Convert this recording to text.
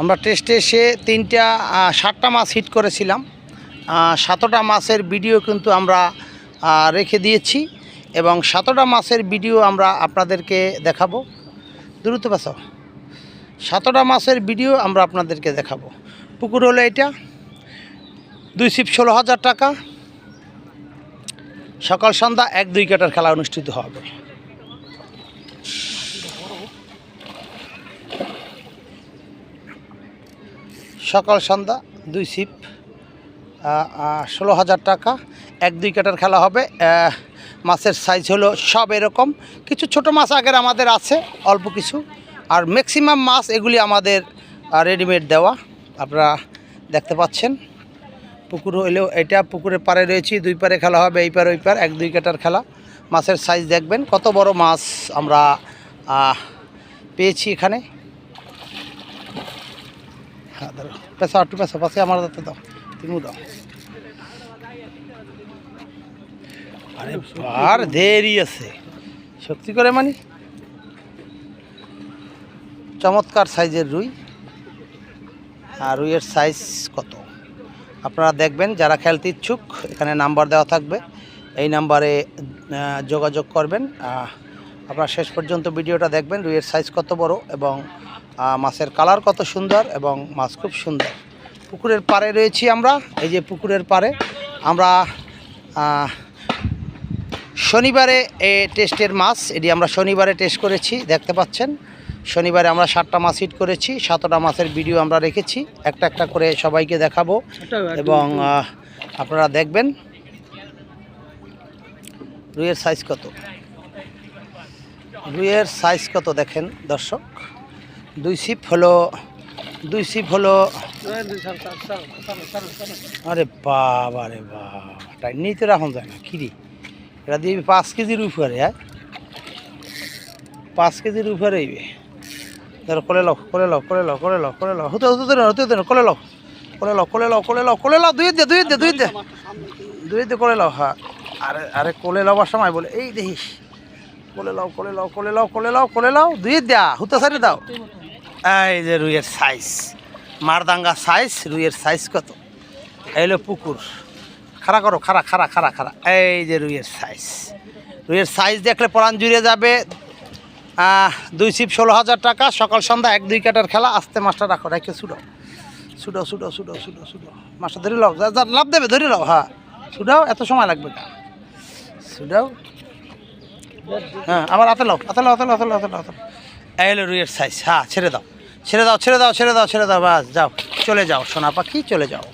আমরা টেস্টে এসে 7টা মাছ হিট করেছিলাম। 7টা মাছের ভিডিও কিন্তু আমরা রেখে দিয়েছি এবং 7টা মাছের ভিডিও আমরা আপনাদেরকে দেখাবো। দ্রুত বাঁচাও। 7টা মাছের ভিডিও আমরা আপনাদেরকে দেখাবো। পুকুর হলো এটা, 2 ছিপ 16,000 টাকা। সকাল সন্ধ্যা 1-2 কাটার খেলা অনুষ্ঠিত হবে। সকাল সন্ধ্যা 2 ছিপ 16,000 টাকা, 1-2 কাটার খেলা হবে। মাছের সাইজ হলো সব এরকম, কিছু ছোট মাছ আগের আমাদের আছে অল্প কিছু, আর ম্যাক্সিমাম মাছ এগুলি আমাদের রেডিমেড দেওয়া। আপনারা দেখতে পাচ্ছেন পুকুর হলেও এটা পুকুরের পাড়ে রয়েছি, 2 পারে খেলা হবে, এই পার ওই পার, 1-2 কাটার খেলা। মাছের সাইজ দেখবেন কত বড় মাছ আমরা পেয়েছি এখানে। হ্যাঁ ধরো, পেশা একটু পেশা পাশে আমার দাঁতে দাও, তুমি দাও। আরে আর দেরি আছে, শক্তি করে মানে চমৎকার সাইজের রুই। আর রুইয়ের সাইজ কত আপনারা দেখবেন। যারা খেলতে ইচ্ছুক এখানে নাম্বার দেওয়া থাকবে, এই নাম্বারে যোগাযোগ করবেন। আপনারা শেষ পর্যন্ত ভিডিওটা দেখবেন, রুইয়ের সাইজ কত বড় এবং মাছের কালার কত সুন্দর এবং মাছ খুব সুন্দর। পুকুরের পাড়ে রয়েছি আমরা, এই যে পুকুরের পাড়ে আমরা শনিবারে টেস্টের মাছ, এটি আমরা শনিবারে টেস্ট করেছি, দেখতে পাচ্ছেন। শনিবারে আমরা 7টা মাছ হিট করেছি, 7টা মাছের ভিডিও আমরা রেখেছি, একটা একটা করে সবাইকে দেখাবো এবং আপনারা দেখবেন রুইয়ের সাইজ কত। রুইয়ের সাইজ কত দেখেন দর্শক। 2 ছিপ হলো আরে বাবা রে বাবা, টাইম নিতে রাখুন যায় না কিরি, এটা দিয়ে 5 কেজির উপরে। হ্যাঁ 5 কেজির উপরে হইবে। ধরো কোলে লাও হতে কোলে লাও দুই দে কোলে লাও। হ্যাঁ আরে কোলে লাওয়ার সময় বলে এই দেখিস, কোলে লাও দুই দেয়া হুতে সারি দাও। এই যে রুইয়ের সাইজ, মারদাঙ্গা সাইজ। রুইয়ের সাইজ কত, এই হলো পুকুর। খাড়া করো, খাড়া। এই যে রুইয়ের সাইজ দেখলে পরাণ জুড়ে যাবে। 2 ছিপ 16,000 টাকা। সকাল সন্ধ্যা 1-2 কাটার খেলা। আস্তে মাছটা রাখো, রেখে ছুডো মাছটা ধরে লাও, যা লাভ দেবে ধরে লাও। হ্যাঁ ছুডাও, এত সময় লাগবে না, ছুডাও। হ্যাঁ আবার হাতে লাও। এই হলো রুইয়ের সাইজ। হ্যাঁ ছেড়ে দাও বাস, যাও চলে যাও সোনা পাখি, চলে যাও।